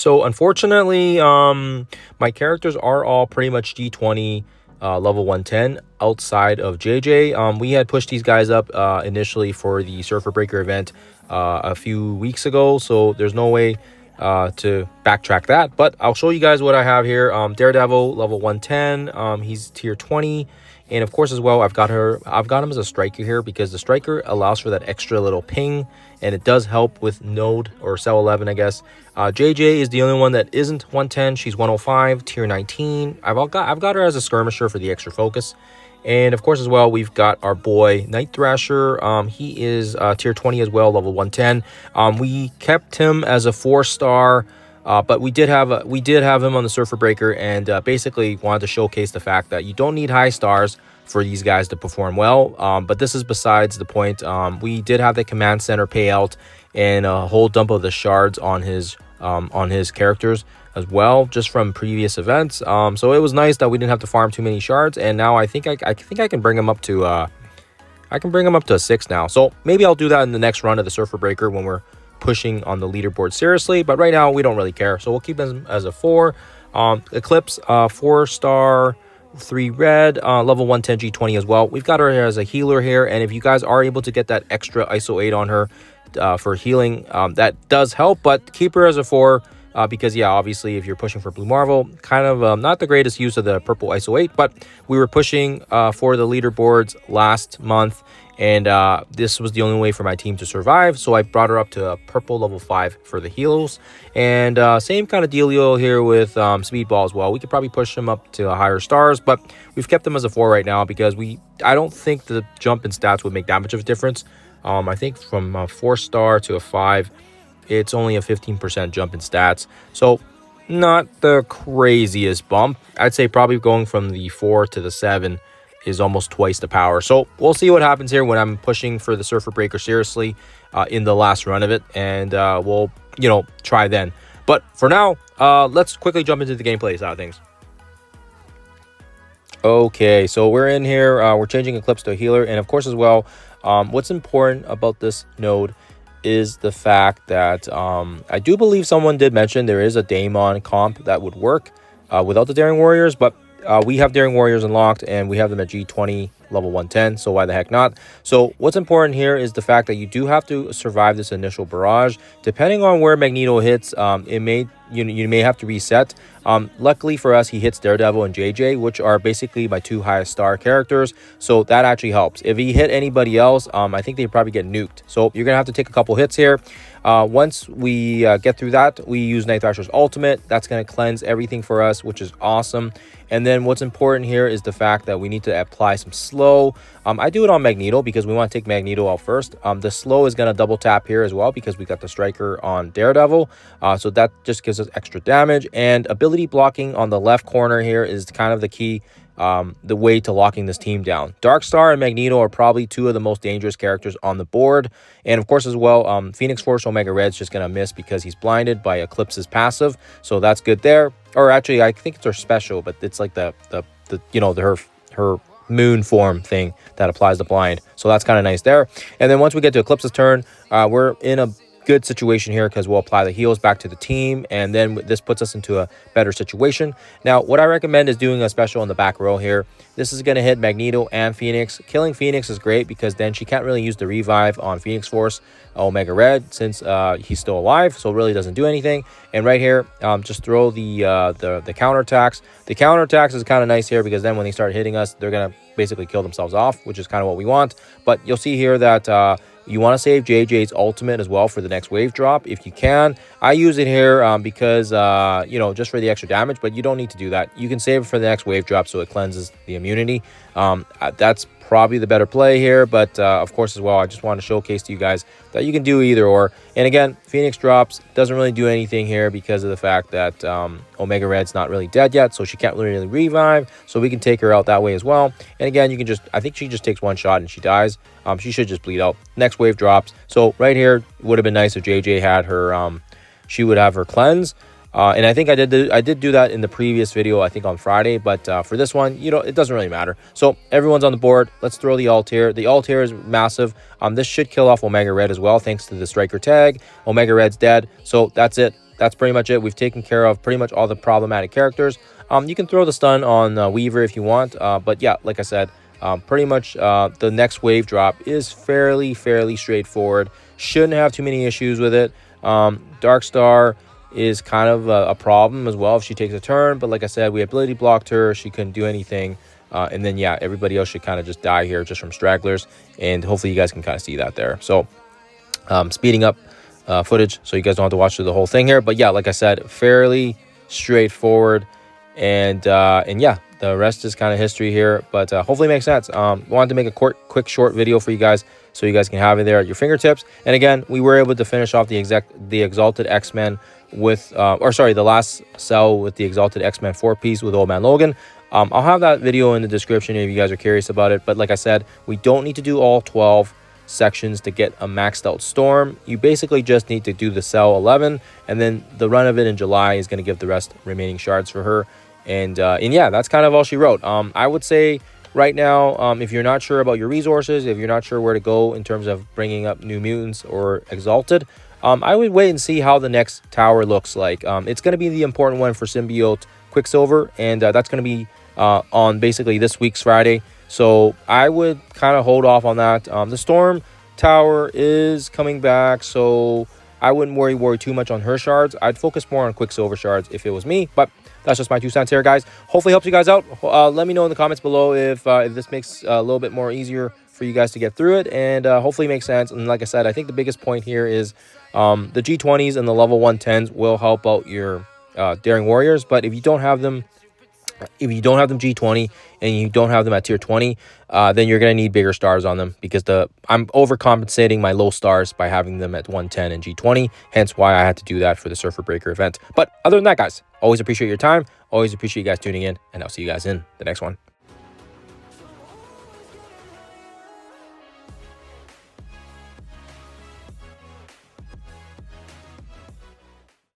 So unfortunately, my characters are all pretty much G20 level 110 outside of JJ. We had pushed these guys up initially for the Surfer Breaker event a few weeks ago, so there's no way to backtrack that. But I'll show you guys what I have here. Daredevil level 110. He's tier 20. And of course, as well, I've got him as a striker here because the striker allows for that extra little ping, and it does help with node or cell 11, I guess. JJ is the only one that isn't 110. She's 105, tier 19. I've got her as a skirmisher for the extra focus. And of course, as well, we've got our boy Night Thrasher. He is tier 20 as well, level 110. We kept him as a 4-star. But we did have him on the Surfer Breaker, and basically wanted to showcase the fact that you don't need high stars for these guys to perform well. But this is besides the point. We did have the command center payout and a whole dump of the shards on his characters as well, just from previous events. So it was nice that we didn't have to farm too many shards, and now I think I can bring him up to a 6 now. So maybe I'll do that in the next run of the Surfer Breaker when we're pushing on the leaderboard seriously, but right now we don't really care, so we'll keep him as a 4. Eclipse 4-star 3 red, level 110 G20 as well. We've got her as a healer here, and if you guys are able to get that extra ISO 8 on her for healing, that does help, but keep her as a 4 because yeah, obviously if you're pushing for Blue Marvel, kind of not the greatest use of the purple ISO 8, but we were pushing for the leaderboards last month, and this was the only way for my team to survive, so I brought her up to a purple level 5 for the heals. And same kind of dealio here with Speedball as well. We could probably push him up to higher stars, but we've kept him as a 4 right now because I don't think the jump in stats would make that much of a difference. I think from a 4-star to a 5, it's only a 15% jump in stats, so not the craziest bump. I'd say probably going from the 4 to the 7 is almost twice the power. So we'll see what happens here when I'm pushing for the Surfer Breaker seriously in the last run of it, and we'll try then. But for now, let's quickly jump into the gameplay side of things. Okay, so we're in here. We're changing Eclipse to a healer, and of course as well, what's important about this node is the fact that I do believe someone did mention there is a Daemon comp that would work without the Daring Warriors, but we have Daring Warriors unlocked, and we have them at G20 level 110, so why the heck not? So what's important here is the fact that you do have to survive this initial barrage. Depending on where Magneto hits, you may have to reset. Luckily for us, he hits Daredevil and JJ, which are basically my 2 highest star characters, so that actually helps. If he hit anybody else, I think they'd probably get nuked, so you're gonna have to take a couple hits here. Once we get through that, we use Night Thrasher's ultimate. That's going to cleanse everything for us, which is awesome. And then what's important here is the fact that we need to apply some slow. I do it on Magneto because we want to take Magneto out first. The slow is going to double tap here as well because we got the striker on Daredevil, so that just gives us extra damage. And ability blocking on the left corner here is kind of the key, the way to locking this team down. Darkstar and Magneto are probably 2 of the most dangerous characters on the board, and of course as well, Phoenix Force Omega Red's just gonna miss because he's blinded by Eclipse's passive, so that's good there. Or actually, I think it's her special, but it's like the her moon form thing that applies the blind, so that's kind of nice there. And then once we get to Eclipse's turn, we're in a good situation here because we'll apply the heals back to the team, and then this puts us into a better situation. Now what I recommend is doing a special in the back row here. This is going to hit Magneto and Phoenix. Killing Phoenix is great because then she can't really use the revive on Phoenix Force Omega Red since he's still alive, so it really doesn't do anything. And right here, just throw the counterattacks. The counterattacks is kind of nice here because then when they start hitting us, they're going to basically kill themselves off, which is kind of what we want. But you'll see here that you want to save JJ's ultimate as well for the next wave drop if you can. I use it here because just for the extra damage, but you don't need to do that. You can save it for the next wave drop so it cleanses the immunity. That's probably the better play here, but of course as well, I just want to showcase to you guys that you can do either or. And again, Phoenix drops doesn't really do anything here because of the fact that Omega Red's not really dead yet, so she can't really revive, so we can take her out that way as well. And again, you can just, I think she just takes 1 shot and she dies. She should just bleed out. Next wave drops, so right here would have been nice if JJ had her she would have her cleanse. And I think I did do that in the previous video, I think on Friday, but for this one, it doesn't really matter. So everyone's on the board. Let's throw the ult here. The ult here is massive. This should kill off Omega Red as well, thanks to the striker tag. Omega Red's dead, so that's it. that's pretty much it. We've taken care of pretty much all the problematic characters. You can throw the stun on Weaver if you want, but yeah, like I said, pretty much the next wave drop is fairly straightforward. Shouldn't have too many issues with it. Darkstar is kind of a problem as well if she takes a turn, but like I said, we ability blocked her. She couldn't do anything. And then yeah, everybody else should kind of just die here just from stragglers, and hopefully you guys can kind of see that there. So speeding up footage so you guys don't have to watch through the whole thing here, but yeah, like I said, fairly straightforward, and yeah, the rest is kind of history here, but hopefully it makes sense. Wanted to make a quick short video for you guys so you guys can have it there at your fingertips. And again, we were able to finish off the Exalted X-Men with the last cell with the Exalted X-Men 4-piece with Old Man Logan. I'll have that video in the description if you guys are curious about it, but like I said, we don't need to do all 12 sections to get a maxed out Storm. You basically just need to do the cell 11, and then the run of it in July is going to give the rest remaining shards for her. And yeah, that's kind of all she wrote. I would say right now, if you're not sure about your resources, if you're not sure where to go in terms of bringing up New Mutants or Exalted, I would wait and see how the next tower looks like. It's going to be the important one for Symbiote Quicksilver, and that's going to be on basically this week's Friday. So I would kind of hold off on that. The Storm Tower is coming back, so I wouldn't worry too much on her shards. I'd focus more on Quicksilver shards if it was me, but that's just my 2 cents here, guys. Hopefully helps you guys out. Let me know in the comments below if this makes a little bit more easier for you guys to get through it, and hopefully it makes sense. And like I said, I think the biggest point here is the G20s and the level 110s will help out your Daring Warriors, but if you don't have them, G20 and you don't have them at tier 20, then you're going to need bigger stars on them, because I'm overcompensating my low stars by having them at 110 and G20, hence why I had to do that for the Surfer Breaker event. But other than that, guys, always appreciate your time, always appreciate you guys tuning in, and I'll see you guys in the next one.